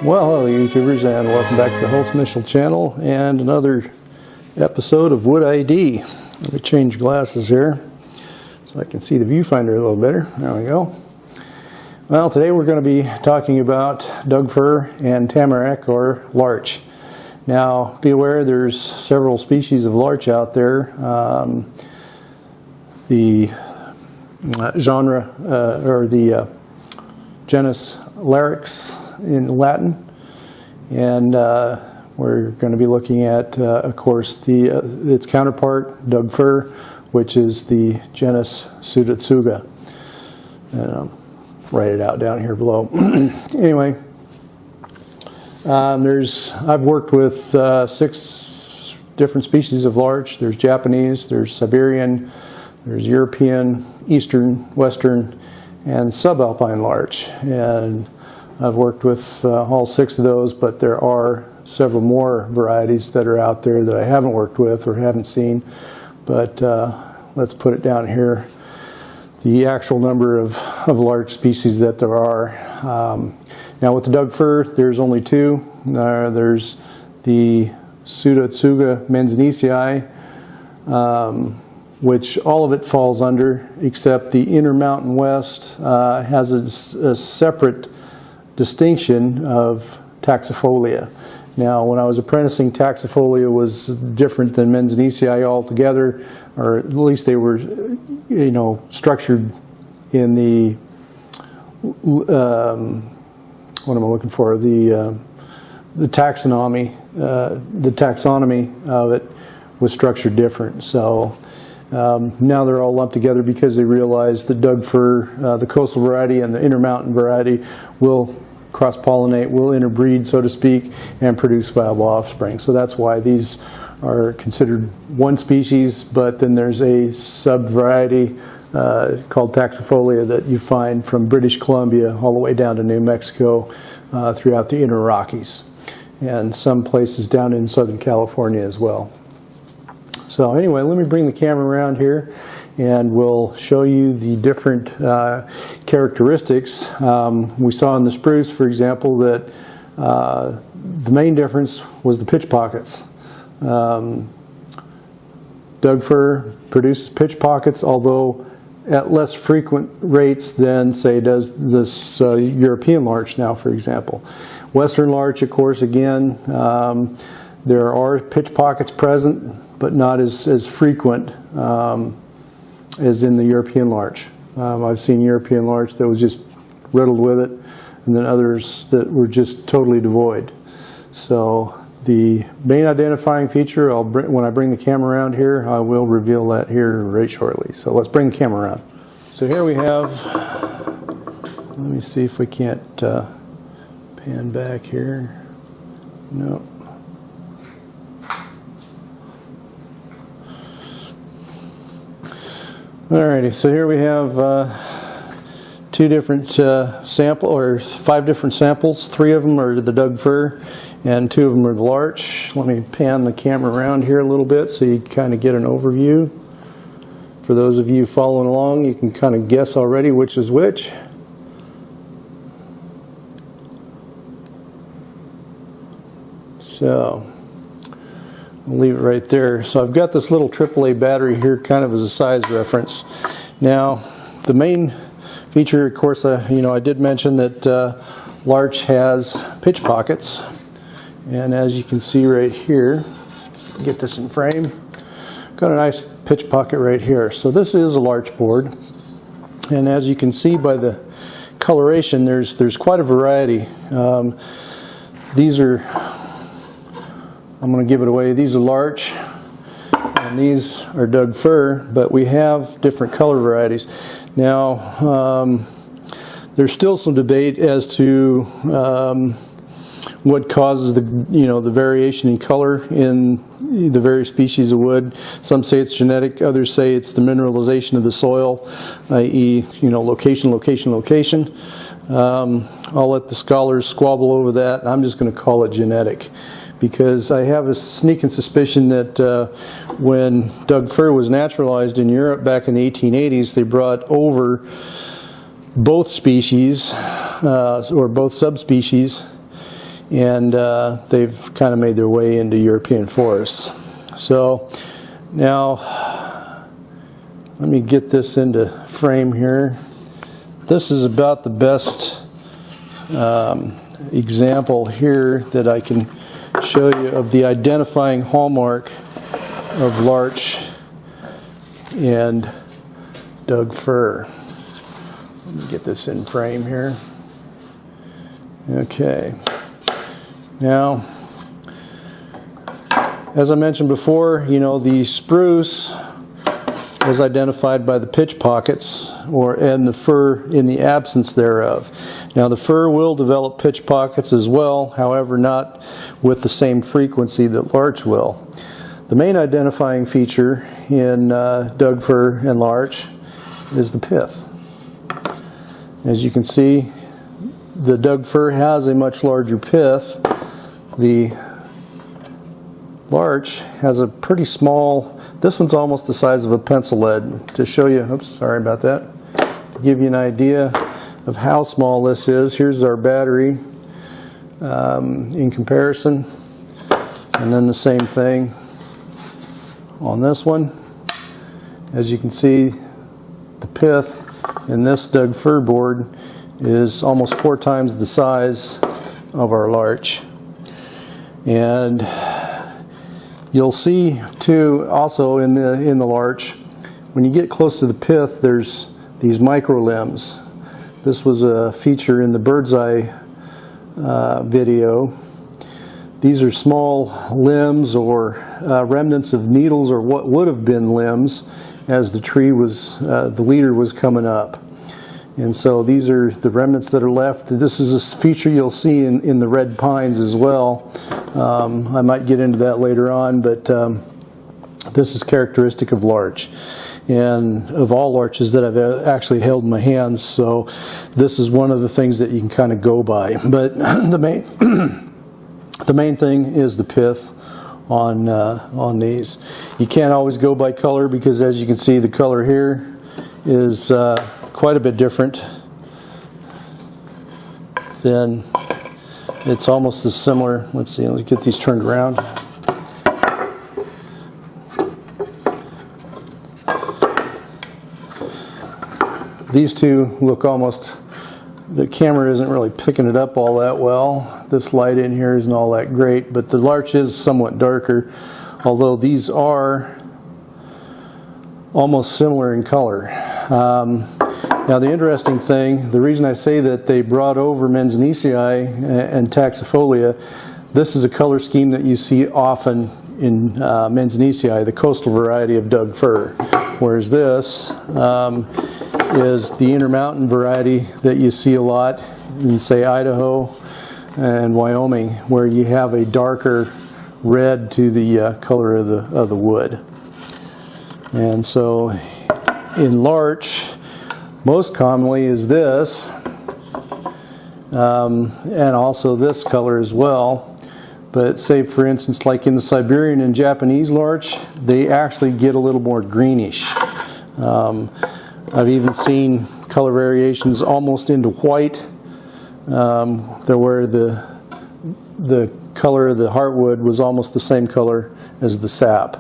Well, hello YouTubers, and welcome back to the Holtzmichel channel and another episode of Wood ID. Let me change glasses here so I can see the viewfinder a little better. There we go. Well, today we're going to be talking about Doug fir and tamarack or larch. Now, be aware there's several species of larch out there. The genre or the genus Larch in Latin, and we're going to be looking at, of course, its counterpart, Doug fir, which is the genus Pseudotsuga. Write it out down here below. Anyway, I've worked with 6 different species of larch. There's Japanese, there's Siberian, there's European, Eastern, Western, and subalpine larch. And I've worked with all 6 of those, but there are several more varieties that are out there that I haven't worked with or haven't seen. But let's put it down here, the actual number of larch species that there are. Now with the Doug fir, there's only 2. There's the Pseudotsuga menzinesii, which all of it falls under, except the Intermountain West has a separate distinction of taxifolia. Now, when I was apprenticing, taxifolia was different than menzinesii altogether, or at least they were, structured in the what am I looking for? The taxonomy. The taxonomy of it was structured different. So now they're all lumped together because they realized the Doug fir, the coastal variety and the intermountain variety, will cross-pollinate, will interbreed, so to speak, and produce viable offspring. So that's why these are considered one species, but then there's a sub-variety called taxifolia that you find from British Columbia all the way down to New Mexico throughout the inner Rockies, and some places down in Southern California as well. So anyway, let me bring the camera around here and we'll show you the different characteristics. We saw in the spruce, for example, that the main difference was the pitch pockets. Doug fir produces pitch pockets, although at less frequent rates than, say, does this European larch now, for example. Western larch, of course, again, there are pitch pockets present, but not as frequent as in the European larch. I've seen European larch that was just riddled with it, and then others that were just totally devoid. So the main identifying feature, when I bring the camera around here, I will reveal that here right shortly. So let's bring the camera around. So here we have, let me see if we can't pan back here. No. Alrighty, so here we have 2 different 5 different samples. 3 of them are the Doug fir, and 2 of them are the larch. Let me pan the camera around here a little bit so you kind of get an overview. For those of you following along, you can kind of guess already which is which. So I'll leave it right there. So I've got this little AAA battery here kind of as a size reference. Now, the main feature, of course, I did mention that larch has pitch pockets. And as you can see right here, let's get this in frame, got a nice pitch pocket right here. So this is a larch board. And as you can see by the coloration, there's quite a variety. These are, I'm going to give it away. These are larch, and these are Doug fir, but we have different color varieties. Now, there's still some debate as to what causes the variation in color in the various species of wood. Some say it's genetic, others say it's the mineralization of the soil, i.e., location. I'll let the scholars squabble over that. I'm just going to call it genetic, because I have a sneaking suspicion that when Doug fir was naturalized in Europe back in the 1880s, they brought over both species, or both subspecies, and they've kind of made their way into European forests. So now let me get this into frame here. This is about the best example here that I can show you of the identifying hallmark of larch and Doug fir. Let me get this in frame here. Okay. Now, as I mentioned before, you know, the spruce was identified by the pitch pockets and the fir in the absence thereof. Now the fir will develop pitch pockets as well, however not with the same frequency that larch will. The main identifying feature in Doug fir and larch is the pith. As you can see, the Doug fir has a much larger pith. The larch has a pretty small, this one's almost the size of a pencil lead. To show you, oops, sorry about that. To give you an idea of how small this is, here's our battery in comparison. And then the same thing on this one. As you can see, the pith in this Doug fir board is almost 4 times the size of our larch. And you'll see too also in the larch, when you get close to the pith, there's these micro limbs. This was a feature in the bird's eye video. These are small limbs or remnants of needles, or what would have been limbs as the tree was, the leader was coming up. And so these are the remnants that are left. This is a feature you'll see in the red pines as well. I might get into that later on, but this is characteristic of larch, and of all larches that I've actually held in my hands. So this is one of the things that you can kind of go by. But the main thing is the pith on these. You can't always go by color, because as you can see, the color here is quite a bit different than, it's almost as similar. Let's see, let's get these turned around. These two look almost, the camera isn't really picking it up all that well. This light in here isn't all that great, but the larch is somewhat darker, although these are almost similar in color. Now the interesting thing, the reason I say that they brought over Menziesii and Taxifolia, this is a color scheme that you see often in Menziesii, the coastal variety of Doug fir, whereas this is the intermountain variety that you see a lot in, say, Idaho and Wyoming, where you have a darker red to the color of the wood. And so in larch, most commonly is this, and also this color as well. But say, for instance, like in the Siberian and Japanese larch, they actually get a little more greenish. I've even seen color variations almost into white, where the color of the heartwood was almost the same color as the sap,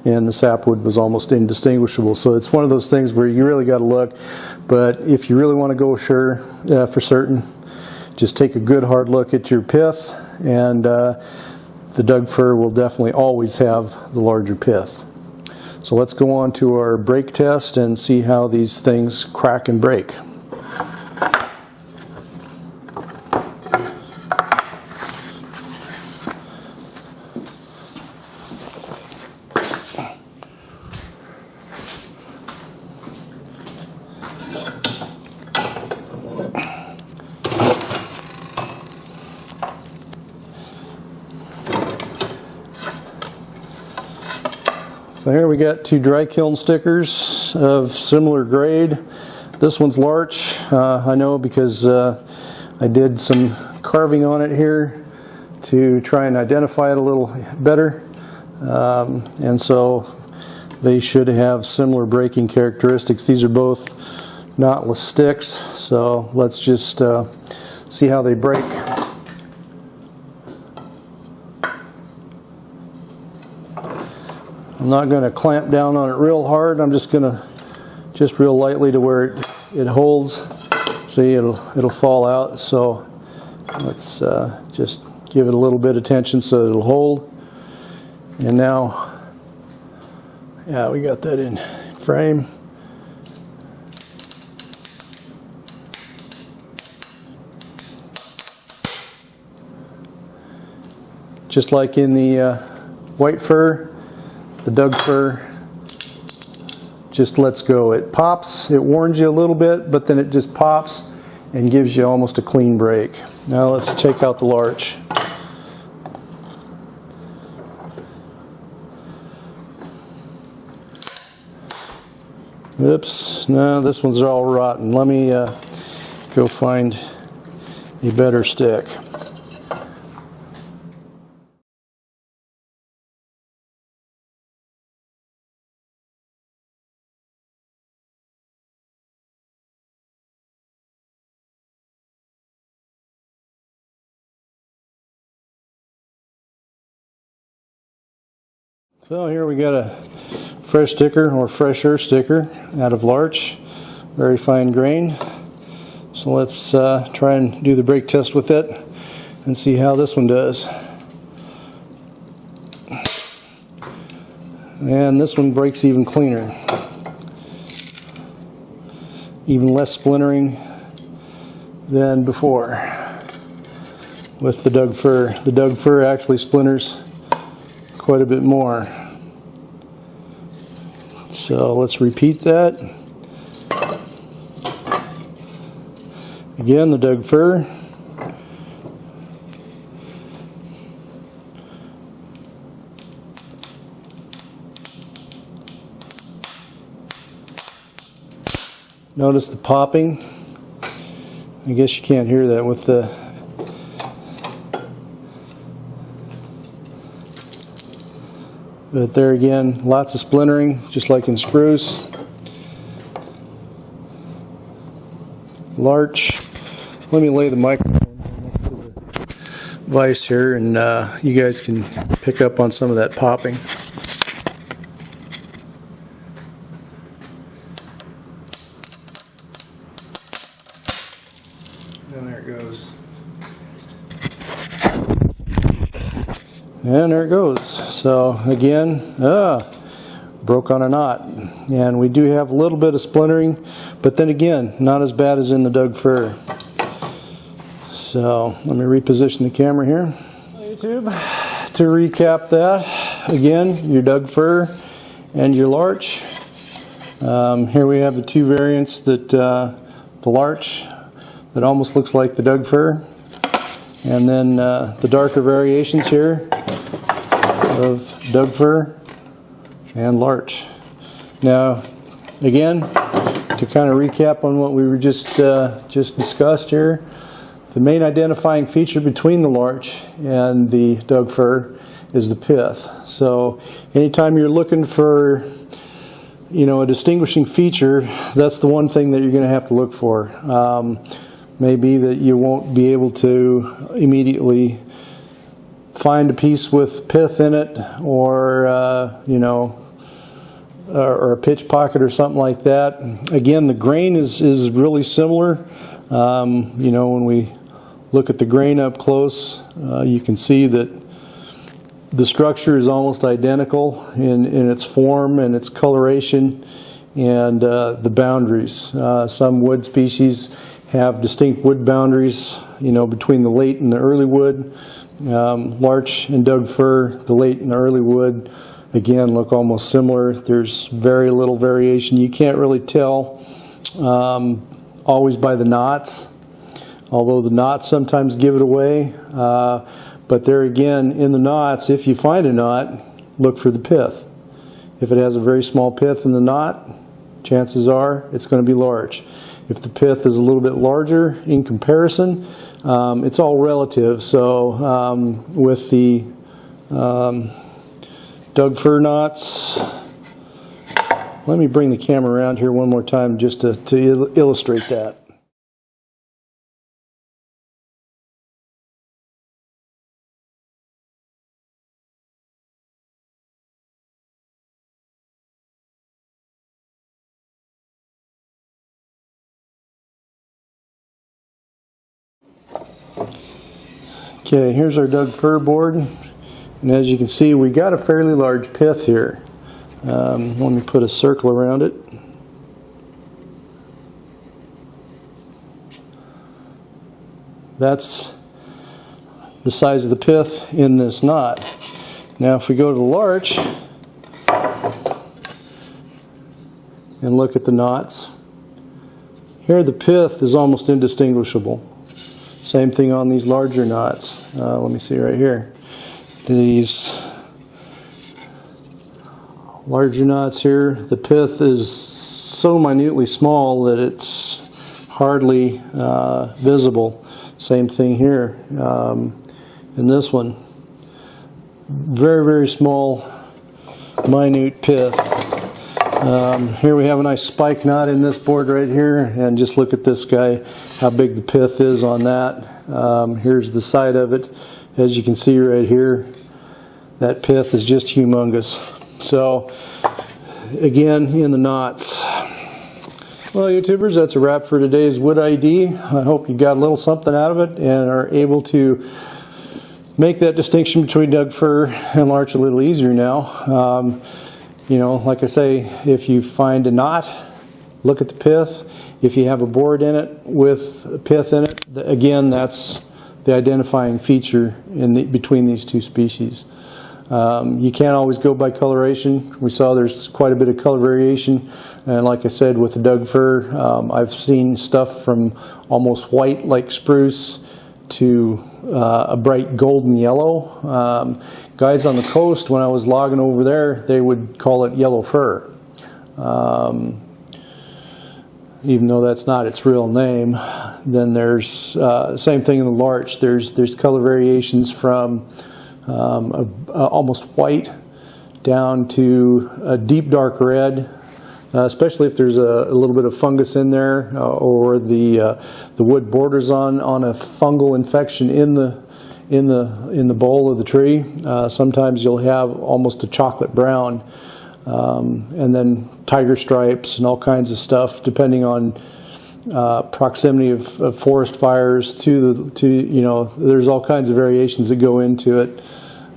and the sapwood was almost indistinguishable. So it's one of those things where you really got to look. But if you really want to go sure for certain, just take a good hard look at your pith, and the Doug fir will definitely always have the larger pith. So let's go on to our break test and see how these things crack and break. So here we got 2 dry kiln stickers of similar grade. This one's larch. I know because I did some carving on it here to try and identify it a little better. And so they should have similar breaking characteristics. These are both knotless sticks, so let's just see how they break. I'm not going to clamp down on it real hard. I'm just going to, just real lightly to where it holds. See, it'll fall out. So let's just give it a little bit of tension so it'll hold. And now, yeah, we got that in frame. Just like in the white fir, the Doug fir just lets go. It pops, it warns you a little bit, but then it just pops and gives you almost a clean break. Now let's check out the larch. Oops, no, this one's all rotten. Let me go find a better stick. So here we got a fresh sticker, or fresher sticker, out of Larch. Very fine grain. So let's try and do the break test with it and see how this one does. And this one breaks even cleaner. Even less splintering than before with the Doug fir. The Doug fir actually splinters quite a bit more. So let's repeat that. Again, the Doug fir. Notice the popping. I guess you can't hear that with the but there again, lots of splintering, just like in spruce. Larch. Let me lay the microphone next to the vise here, and you guys can pick up on some of that popping. And there it goes. And there it goes. So again, broke on a knot. And we do have a little bit of splintering, but then again, not as bad as in the Doug fir. So let me reposition the camera here. YouTube, to recap that, again, your Doug fir and your Larch. Here we have the two variants that the Larch that almost looks like the Doug fir, and then the darker variations here of Doug fir and Larch. Now, again, to kind of recap on what we were just discussed here, the main identifying feature between the Larch and the Doug fir is the pith. So, anytime you're looking for, you know, a distinguishing feature, that's the one thing that you're going to have to look for. Maybe that you won't be able to immediately find a piece with pith in it, or you know, or a pitch pocket or something like that. Again, the grain is really similar. You know, when we look at the grain up close, you can see that the structure is almost identical in its form and its coloration and the boundaries. Some wood species have distinct wood boundaries, you know, between the late and the early wood. Larch and Doug fir, the late and the early wood, again, look almost similar. There's very little variation. You can't really tell always by the knots, although the knots sometimes give it away. But there again, in the knots, if you find a knot, look for the pith. If it has a very small pith in the knot, chances are it's going to be Larch. If the pith is a little bit larger in comparison, it's all relative. So with the Doug fir knots, let me bring the camera around here one more time just to illustrate that. Okay, here's our Doug fir board, and as you can see, we got a fairly large pith here. Let me put a circle around it. That's the size of the pith in this knot. Now if we go to the larch and look at the knots, here the pith is almost indistinguishable. Same thing on these larger knots. Let me see right here. These larger knots here, the pith is so minutely small that it's hardly visible. Same thing here in this one. Very, very small, minute pith. Here we have a nice spike knot in this board right here, and just look at this guy, how big the pith is on that. Here's the side of it. As you can see right here, that pith is just humongous. So again, in the knots. Well, YouTubers, that's a wrap for today's wood ID. I hope you got a little something out of it and are able to make that distinction between Doug fir and larch a little easier now. You know, like I say, if you find a knot, look at the pith. If you have a board in it with a pith in it, again, that's the identifying feature between these two species. You can't always go by coloration. We saw there's quite a bit of color variation, and like I said, with the Doug fir, I've seen stuff from almost white like spruce to a bright golden yellow. Guys on the coast, when I was logging over there, they would call it yellow fir, even though that's not its real name. Then there's same thing in the larch. There's color variations from almost white down to a deep dark red, especially if there's a little bit of fungus in there, or the wood borders on a fungal infection in the bowl of the tree. Sometimes you'll have almost a chocolate brown, and then tiger stripes and all kinds of stuff, depending on proximity of forest fires to you know, there's all kinds of variations that go into it.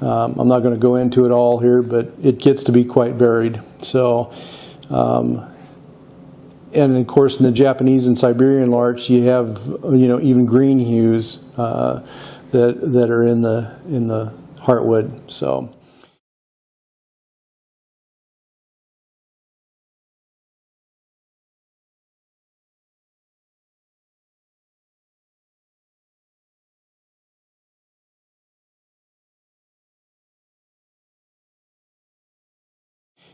I'm not going to go into it all here, but it gets to be quite varied. So, and of course, in the Japanese and Siberian larch, you have, you know, even green hues that are in the heartwood. So.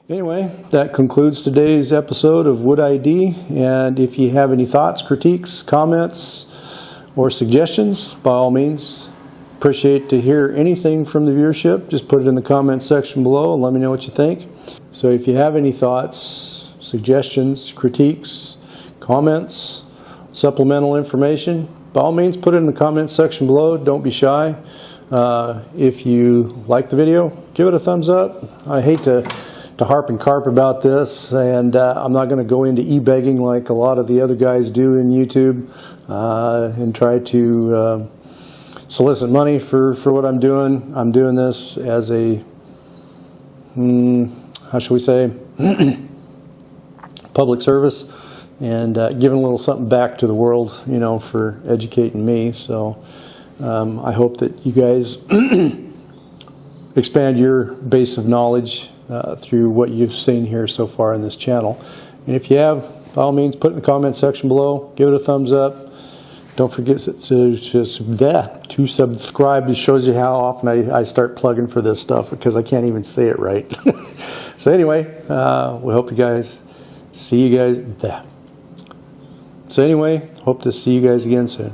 Anyway, that concludes today's episode of Wood ID, and if you have any thoughts, critiques, comments, or suggestions, by all means, appreciate to hear anything from the viewership. Just put it in the comments section below and let me know what you think. So if you have any thoughts, suggestions, critiques, comments, supplemental information, by all means, put it in the comments section below. Don't be shy. If you like the video, give it a thumbs up. I hate to harp and carp about this, and I'm not going to go into e-begging like a lot of the other guys do in YouTube and try to solicit money for what I'm doing. I'm doing this as a, how shall we say, public service, and giving a little something back to the world, you know, for educating me. So I hope that you guys expand your base of knowledge through what you've seen here so far in this channel. And if you have, by all means, put it in the comment section below. Give it a thumbs up. Don't forget to subscribe. It shows you how often I start plugging for this stuff, because I can't even say it right. So anyway, we hope you guys see you guys. So anyway, hope to see you guys again soon.